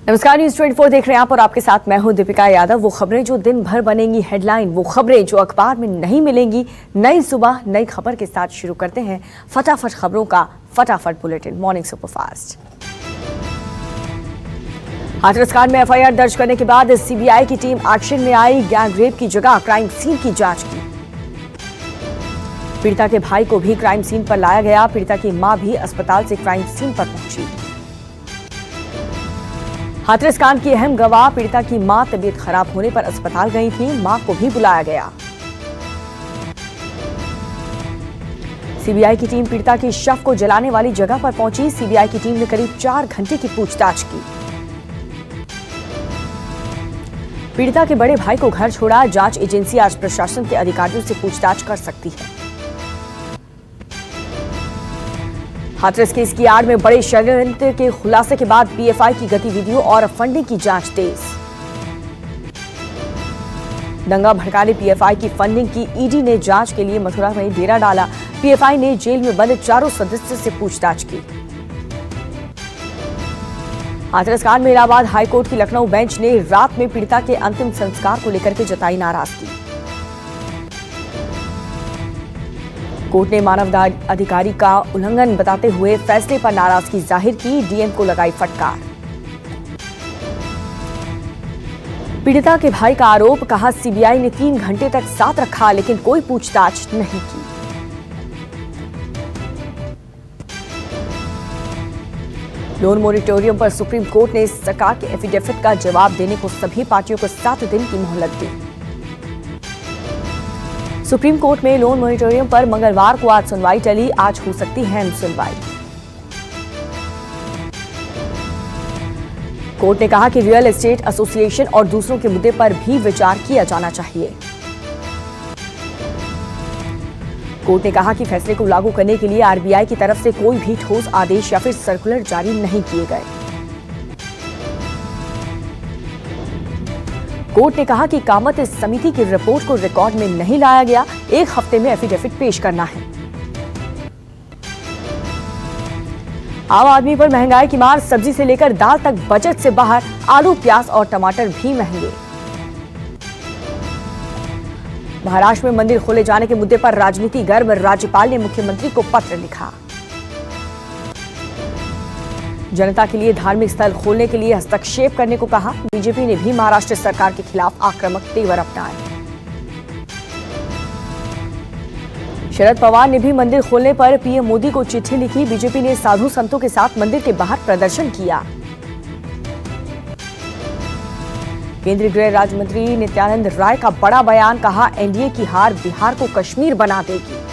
नमस्कार, न्यूज़ 24 देख रहे हैं आप और आपके साथ मैं हूं दीपिका यादव। वो खबरें जो दिन भर बनेंगी हेडलाइन, वो खबरें जो अखबार में नहीं मिलेंगी, नई सुबह नई खबर के साथ शुरू करते हैं फटाफट खबरों का फटाफट बुलेटिन मॉर्निंग सुपरफास्ट। हाथरस कांड में एफआईआर दर्ज करने के बाद सीबीआई की टीम एक्शन में आई। गैंग रेप की जगह क्राइम सीन की जांच की। पीड़िता के भाई को भी क्राइम सीन पर लाया गया। पीड़िता की मां भी अस्पताल से क्राइम सीन पर पहुंची। हाथरस कांड की अहम गवाह पीड़िता की मां तबीयत खराब होने पर अस्पताल गई थी। मां को भी बुलाया गया। सीबीआई की टीम पीड़िता के शव को जलाने वाली जगह पर पहुंची। सीबीआई की टीम ने करीब 4 घंटे की पूछताछ की। पीड़िता के बड़े भाई को घर छोड़ा। जांच एजेंसी आज प्रशासन के अधिकारियों से पूछताछ कर सकती है। हाथरस केस की आड़ में बड़े षड्यंत्र के खुलासे के बाद पीएफआई की गतिविधियों और फंडिंग की जांच तेज। दंगा भड़काने पीएफआई की फंडिंग की ईडी ने जांच के लिए मथुरा में डेरा डाला। पीएफआई ने जेल में बंद 4 सदस्यों से पूछताछ की। हाथरस कांड में इलाहाबाद हाईकोर्ट की लखनऊ बेंच ने रात में पीड़िता के अंतिम संस्कार को लेकर के जताई नाराजगी। कोर्ट ने मानव अधिकारी का उल्लंघन बताते हुए फैसले पर नाराजगी जाहिर की। डीएम को लगाई फटकार। पीड़िता के भाई का आरोप, कहा सीबीआई ने 3 घंटे तक साथ रखा लेकिन कोई पूछताछ नहीं की। लोन मोरिटोरियम पर सुप्रीम कोर्ट ने सरकार के एफिडेविट का जवाब देने को सभी पार्टियों को 7 दिन की मोहलत दी। सुप्रीम कोर्ट में लोन मॉनिटोरियम पर मंगलवार को आज सुनवाई टली। आज हो सकती है सुनवाई। कोर्ट ने कहा कि रियल एस्टेट एसोसिएशन और दूसरों के मुद्दे पर भी विचार किया जाना चाहिए। कोर्ट ने कहा कि फैसले को लागू करने के लिए आरबीआई की तरफ से कोई भी ठोस आदेश या फिर सर्कुलर जारी नहीं किए गए। कोर्ट ने कहा कि कामत समिति की रिपोर्ट को रिकॉर्ड में नहीं लाया गया। 1 हफ्ते में एफिडेविट पेश करना है। आम आदमी पर महंगाई की मार, सब्जी से लेकर दाल तक बजट से बाहर। आलू, प्याज और टमाटर भी महंगे। महाराष्ट्र में मंदिर खोले जाने के मुद्दे पर राजनीति गर्म। राज्यपाल ने मुख्यमंत्री को पत्र लिखा। जनता के लिए धार्मिक स्थल खोलने के लिए हस्तक्षेप करने को कहा। बीजेपी ने भी महाराष्ट्र सरकार के खिलाफ आक्रामक तेवर अपनाए। शरद पवार ने भी मंदिर खोलने पर पीएम मोदी को चिट्ठी लिखी। बीजेपी ने साधु संतों के साथ मंदिर के बाहर प्रदर्शन किया। केंद्रीय गृह राज्य मंत्री नित्यानंद राय का बड़ा बयान, कहा एनडीए की हार बिहार को कश्मीर बना देगी।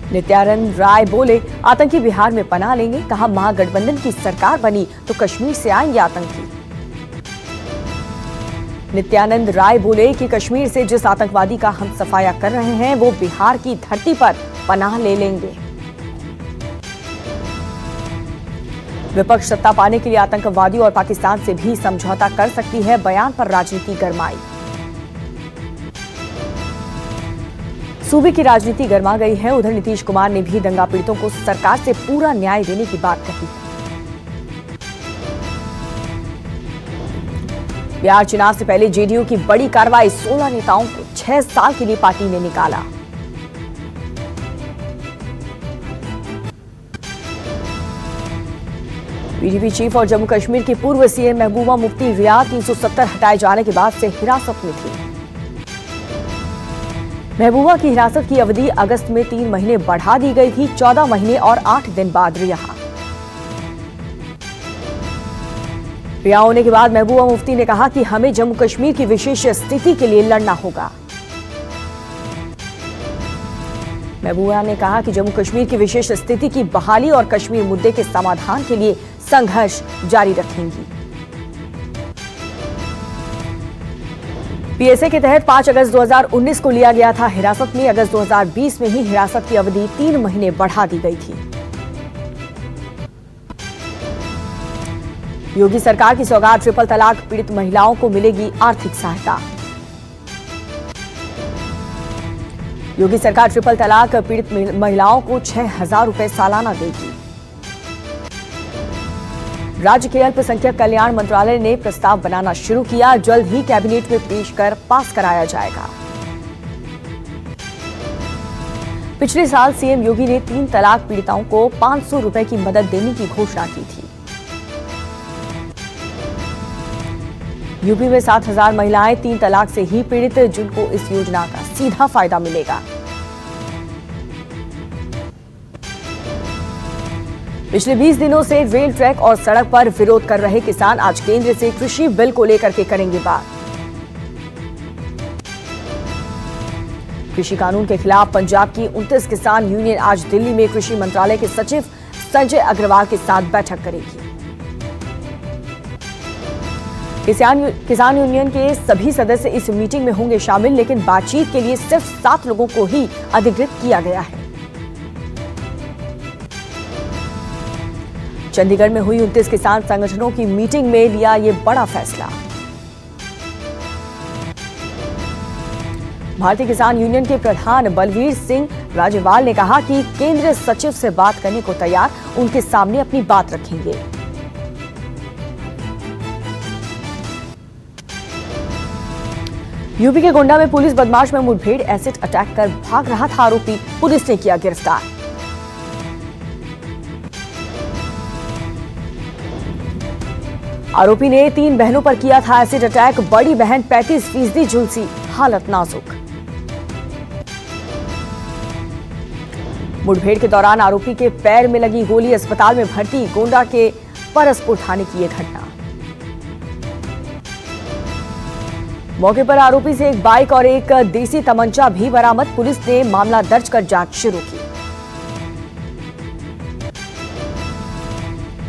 नित्यानंद राय बोले आतंकी बिहार में पनाह लेंगे। कहा महागठबंधन की सरकार बनी तो कश्मीर से आएंगे आतंकी। नित्यानंद राय बोले कि कश्मीर से जिस आतंकवादी का हम सफाया कर रहे हैं वो बिहार की धरती पर पनाह ले लेंगे। विपक्ष सत्ता पाने के लिए आतंकवादियों और पाकिस्तान से भी समझौता कर सकती है। बयान पर राजनीति गरमाई। सूबे की राजनीति गर्मा गई है। उधर नीतीश कुमार ने भी दंगा पीड़ितों को सरकार से पूरा न्याय देने की बात कही है। बिहार चुनाव से पहले जेडीयू की बड़ी कार्रवाई, 16 नेताओं को 6 साल के लिए पार्टी ने निकाला। पीडीपी चीफ और जम्मू कश्मीर की पूर्व सीएम महबूबा मुफ्ती रिया 370 हटाए जाने के बाद से हिरासत में थी। महबूबा की हिरासत की अवधि अगस्त में 3 महीने बढ़ा दी गई थी। 14 महीने और 8 दिन बाद रिहा होने के बाद महबूबा मुफ्ती ने कहा कि हमें जम्मू कश्मीर की विशेष स्थिति के लिए लड़ना होगा। महबूबा ने कहा कि जम्मू कश्मीर की विशेष स्थिति की बहाली और कश्मीर मुद्दे के समाधान के लिए संघर्ष जारी रखेंगी। पीएसए के तहत 5 अगस्त 2019 को लिया गया था हिरासत में। अगस्त 2020 में ही हिरासत की अवधि 3 महीने बढ़ा दी गई थी। योगी सरकार की सौगात, ट्रिपल तलाक पीड़ित महिलाओं को मिलेगी आर्थिक सहायता। योगी सरकार ट्रिपल तलाक पीड़ित महिलाओं को 6,000 रुपए सालाना देगी। राज्य के अल्पसंख्यक कल्याण मंत्रालय ने प्रस्ताव बनाना शुरू किया। जल्द ही कैबिनेट में पेश कर पास कराया जाएगा। पिछले साल सीएम योगी ने 3 तलाक पीड़िताओं को 500 रुपए की मदद देने की घोषणा की थी। यूपी में 7,000 महिलाएं 3 तलाक से ही पीड़ित, जिनको इस योजना का सीधा फायदा मिलेगा। पिछले 20 दिनों से रेल, ट्रैक और सड़क पर विरोध कर रहे किसान आज केंद्र से कृषि बिल को लेकर के करेंगे बात। कृषि कानून के खिलाफ पंजाब की 29 किसान यूनियन आज दिल्ली में कृषि मंत्रालय के सचिव संजय अग्रवाल के साथ बैठक करेगी। किसान यूनियन के सभी सदस्य इस मीटिंग में होंगे शामिल, लेकिन बातचीत के लिए सिर्फ 7 लोगों को ही अधिकृत किया गया है। चंडीगढ़ में हुई 29 किसान संगठनों की मीटिंग में लिया ये बड़ा फैसला। भारतीय किसान यूनियन के प्रधान बलवीर सिंह राजेवाल ने कहा कि केंद्रीय सचिव से बात करने को तैयार, उनके सामने अपनी बात रखेंगे। यूपी के गोंडा में पुलिस बदमाश में मुठभेड़, एसिड अटैक कर भाग रहा था आरोपी, पुलिस ने किया गिरफ्तार। आरोपी ने 3 बहनों पर किया था एसिड अटैक, बड़ी बहन 35% झुलसी, हालत नाजुक। मुठभेड़ के दौरान आरोपी के पैर में लगी गोली, अस्पताल में भर्ती। गोंडा के परसपुर थाने की यह घटना। मौके पर आरोपी से एक बाइक और एक देसी तमंचा भी बरामद, पुलिस ने मामला दर्ज कर जांच शुरू की।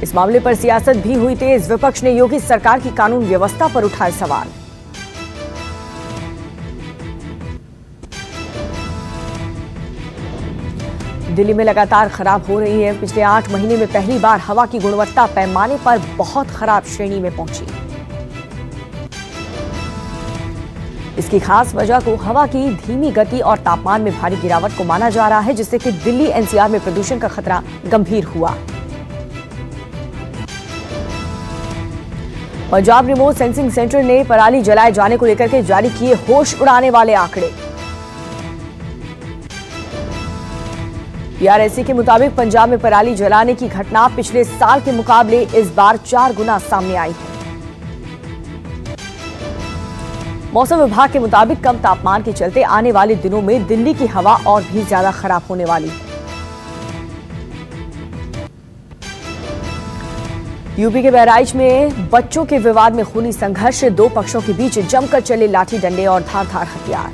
इस मामले पर सियासत भी हुई तेज, विपक्ष ने योगी सरकार की कानून व्यवस्था पर उठाए सवाल। दिल्ली में लगातार खराब हो रही है। पिछले 8 महीने में पहली बार हवा की गुणवत्ता पैमाने पर बहुत खराब श्रेणी में पहुंची। इसकी खास वजह को हवा की धीमी गति और तापमान में भारी गिरावट को माना जा रहा है, जिससे कि दिल्ली एनसीआर में प्रदूषण का खतरा गंभीर हुआ। पंजाब रिमोट सेंसिंग सेंटर ने पराली जलाए जाने को लेकर के जारी किए होश उड़ाने वाले आंकड़े। पीआरएसी के मुताबिक पंजाब में पराली जलाने की घटना पिछले साल के मुकाबले इस बार 4 गुना सामने आई है। मौसम विभाग के मुताबिक कम तापमान के चलते आने वाले दिनों में दिल्ली की हवा और भी ज्यादा खराब होने वाली है। यूपी के बहराइच में बच्चों के विवाद में खूनी संघर्ष, 2 पक्षों के बीच जमकर चले लाठी डंडे और धारदार हथियार।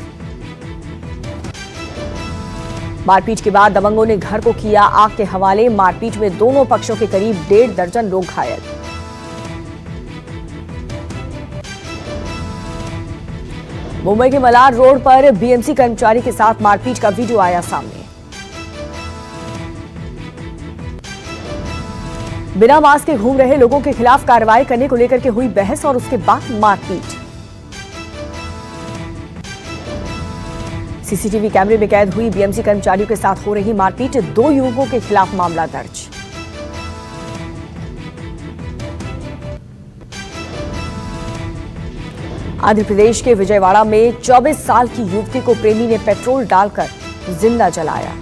मारपीट के बाद दबंगों ने घर को किया आग के हवाले, मारपीट में दोनों पक्षों के करीब 1.5 दर्जन लोग घायल। मुंबई के मलार रोड पर बीएमसी कर्मचारी के साथ मारपीट का वीडियो आया सामने। बिना मास्क के घूम रहे लोगों के खिलाफ कार्रवाई करने को लेकर के हुई बहस और उसके बाद मारपीट। सीसीटीवी कैमरे में कैद हुई बीएमसी कर्मचारियों के साथ हो रही मारपीट, 2 युवकों के खिलाफ मामला दर्ज। आंध्र प्रदेश के विजयवाड़ा में 24 साल की युवती को प्रेमी ने पेट्रोल डालकर जिंदा जलाया।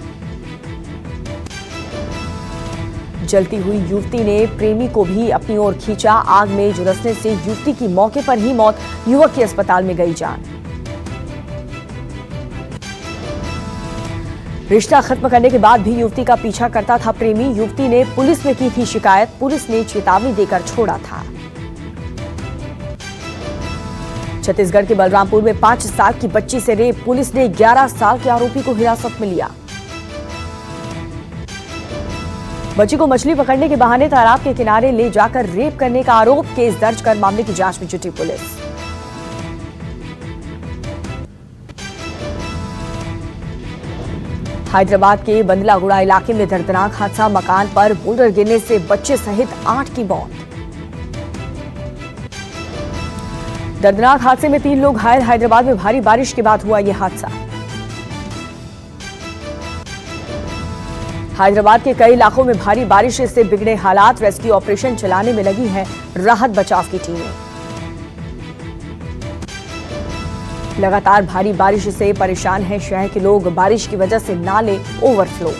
जलती हुई युवती ने प्रेमी को भी अपनी ओर खींचा, आग में झुलसने से युवती की मौके पर ही मौत, युवक की अस्पताल में गई जान। रिश्ता खत्म करने के बाद भी युवती का पीछा करता था प्रेमी, युवती ने पुलिस में की थी शिकायत, पुलिस ने चेतावनी देकर छोड़ा था। छत्तीसगढ़ के बलरामपुर में 5 साल की बच्ची से रेप, पुलिस ने 11 साल के आरोपी को हिरासत में लिया। बच्ची को मछली पकड़ने के बहाने तालाब के किनारे ले जाकर रेप करने का आरोप, केस दर्ज कर मामले की जांच में जुटी पुलिस। हैदराबाद के बंदलागुड़ा इलाके में दर्दनाक हादसा, मकान पर बोल्डर गिरने से बच्चे सहित 8 की मौत। दर्दनाक हादसे में 3 लोग घायल, हैदराबाद में भारी बारिश के बाद हुआ यह हादसा। हैदराबाद के कई इलाकों में भारी बारिश से बिगड़े हालात, रेस्क्यू ऑपरेशन चलाने में लगी है राहत बचाव की टीमें। लगातार भारी बारिश से परेशान हैं शहर के लोग, बारिश की वजह से नाले ओवरफ्लो।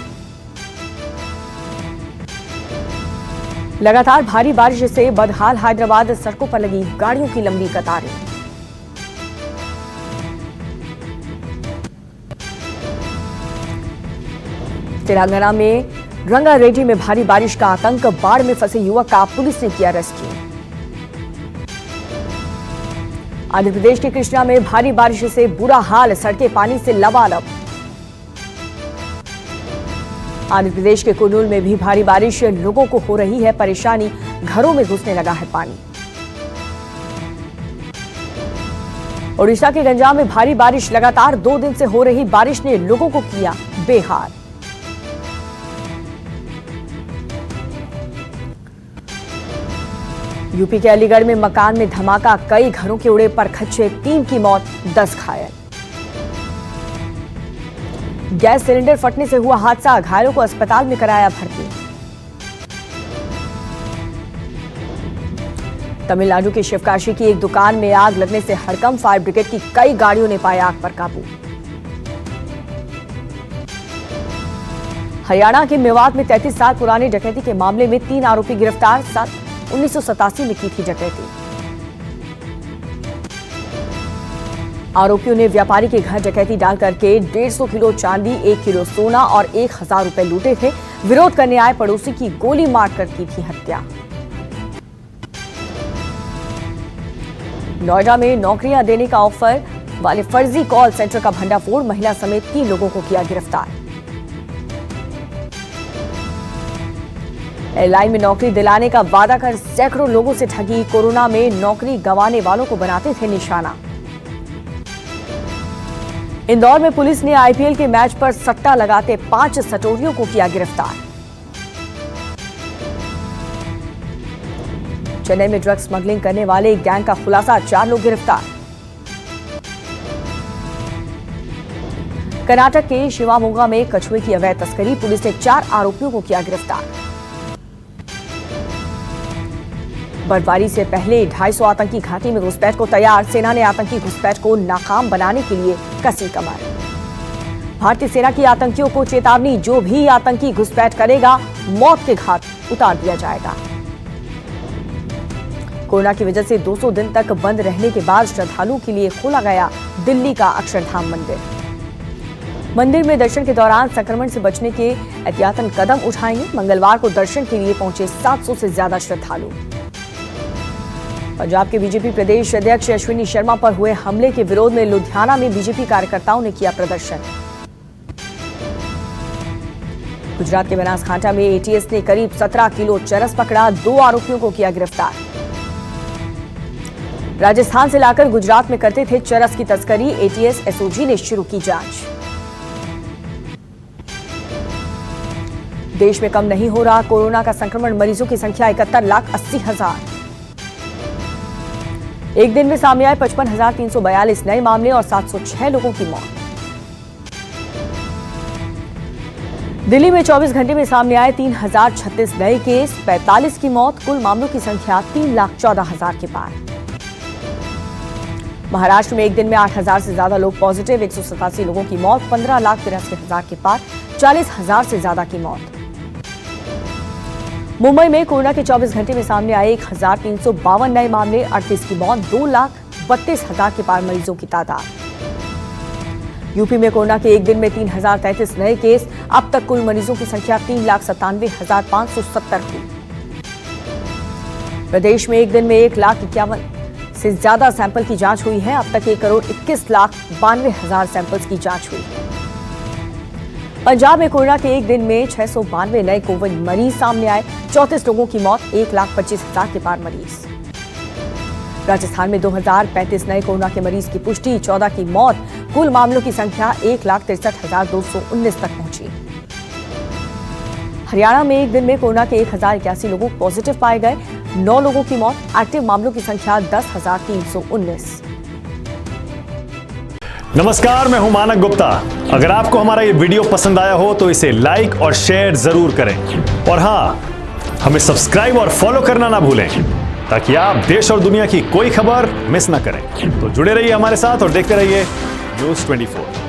लगातार भारी बारिश से बदहाल हैदराबाद, सड़कों पर लगी गाड़ियों की लंबी कतारें। तेलंगाना में रंगारेड्डी में भारी बारिश का आतंक, बाढ़ में फंसे युवक का पुलिस ने किया रेस्क्यू। आंध्र प्रदेश के कृष्णा में भारी बारिश से बुरा हाल, सड़कें पानी से लबालब। आंध्र प्रदेश के कुर्नूल में भी भारी बारिश, लोगों को हो रही है परेशानी, घरों में घुसने लगा है पानी। ओडिशा के गंजाम में भारी बारिश, लगातार 2 दिन से हो रही बारिश ने लोगों को किया बेहाल। यूपी के अलीगढ़ में मकान में धमाका, कई घरों के उड़े परखच्चे, 3 की मौत, 10 घायल। गैस सिलेंडर फटने से हुआ हादसा, घायलों को अस्पताल में कराया भर्ती। तमिलनाडु के शिवकाशी की एक दुकान में आग लगने से हड़कंप, फायर ब्रिगेड की कई गाड़ियों ने पाया आग पर काबू। हरियाणा के मेवात में 33 साल पुराने डकैती के मामले में 3 आरोपी गिरफ्तार, 1987 में की थी डकैती। आरोपियों ने व्यापारी के घर डकैती डाल करके 150 किलो चांदी, 1 किलो सोना और 1000 रुपए लूटे थे। विरोध करने आए पड़ोसी की गोली मारकर की थी हत्या। नोएडा में नौकरियां देने का ऑफर वाले फर्जी कॉल सेंटर का भंडाफोड़, महिला समेत 3 लोगों को किया गिरफ्तार। एयरलाइन में नौकरी दिलाने का वादा कर सैकड़ों लोगों से ठगी, कोरोना में नौकरी गंवाने वालों को बनाते थे निशाना। इंदौर में पुलिस ने आईपीएल के मैच पर सट्टा लगाते 5 सटोरियों को किया गिरफ्तार। चेन्नई में ड्रग्स स्मगलिंग करने वाले एक गैंग का खुलासा, 4 लोग गिरफ्तार। कर्नाटक के शिवामोगा में कछुए की अवैध तस्करी, पुलिस ने 4 आरोपियों को किया गिरफ्तार। बर्फबारी से पहले 250 आतंकी घाटी में घुसपैठ को तैयार, सेना ने आतंकी घुसपैठ को नाकाम बनाने के लिए कसी कमर। भारतीय सेना की आतंकियों को चेतावनी, जो भी आतंकी घुसपैठ करेगा मौत के घाट उतार दिया जाएगा। कोरोना की वजह से 200 दिन तक बंद रहने के बाद श्रद्धालुओं के लिए खोला गया दिल्ली का अक्षरधाम मंदिर। मंदिर में दर्शन के दौरान संक्रमण से बचने के एहतियातन कदम उठाएंगे। मंगलवार को दर्शन के लिए पहुंचे 700 से ज्यादा श्रद्धालु। पंजाब के बीजेपी प्रदेश अध्यक्ष अश्विनी शर्मा पर हुए हमले के विरोध में लुधियाना में बीजेपी कार्यकर्ताओं ने किया प्रदर्शन। गुजरात के बनासकांठा में एटीएस ने करीब 17 किलो चरस पकड़ा, 2 आरोपियों को किया गिरफ्तार। राजस्थान से लाकर गुजरात में करते थे चरस की तस्करी, एटीएस एसओजी ने शुरू की जांच। देश में कम नहीं हो रहा कोरोना का संक्रमण, मरीजों की संख्या 71,80,000। एक दिन में सामने आए 55,342 नए मामले और 706 लोगों की मौत। दिल्ली में 24 घंटे में सामने आए 3,036 नए केस, 45 की मौत, कुल मामलों की संख्या 3,14,000 के पार। महाराष्ट्र में एक दिन में 8,000 से ज्यादा लोग पॉजिटिव, 187 लोगों की मौत, 15,83,000 के पार, 40,000 से ज्यादा की मौत। मुंबई में कोरोना के 24 घंटे में सामने आए 1,352 नए मामले, 38 की मौत, 2,32,000 के पार मरीजों की तादाद। यूपी में कोरोना के एक दिन में 3,033 नए केस, अब तक कुल मरीजों की संख्या 3,97,570 हुई। प्रदेश में एक दिन में 1,51,000 से ज्यादा सैंपल की जांच हुई है, अब तक 1,21,92,000 सैंपल्स की जांच हुई है। पंजाब में कोरोना के एक दिन में 692 नए कोविड मरीज सामने आए, 34 लोगों की मौत, 1,25,000 के पार मरीज। राजस्थान में 2,035 नए कोरोना के मरीज की पुष्टि, 14 की मौत, कुल मामलों की संख्या 1,63,219 तक पहुंची। हरियाणा में एक दिन में कोरोना के 1,081 लोग पॉजिटिव पाए गए, 9 लोगों की मौत, एक्टिव मामलों की संख्या 10,319। नमस्कार, मैं हूं मानक गुप्ता। अगर आपको हमारा ये वीडियो पसंद आया हो तो इसे लाइक और शेयर जरूर करें और हाँ, हमें सब्सक्राइब और फॉलो करना ना भूलें ताकि आप देश और दुनिया की कोई खबर मिस ना करें। तो जुड़े रहिए हमारे साथ और देखते रहिए न्यूज़ 24।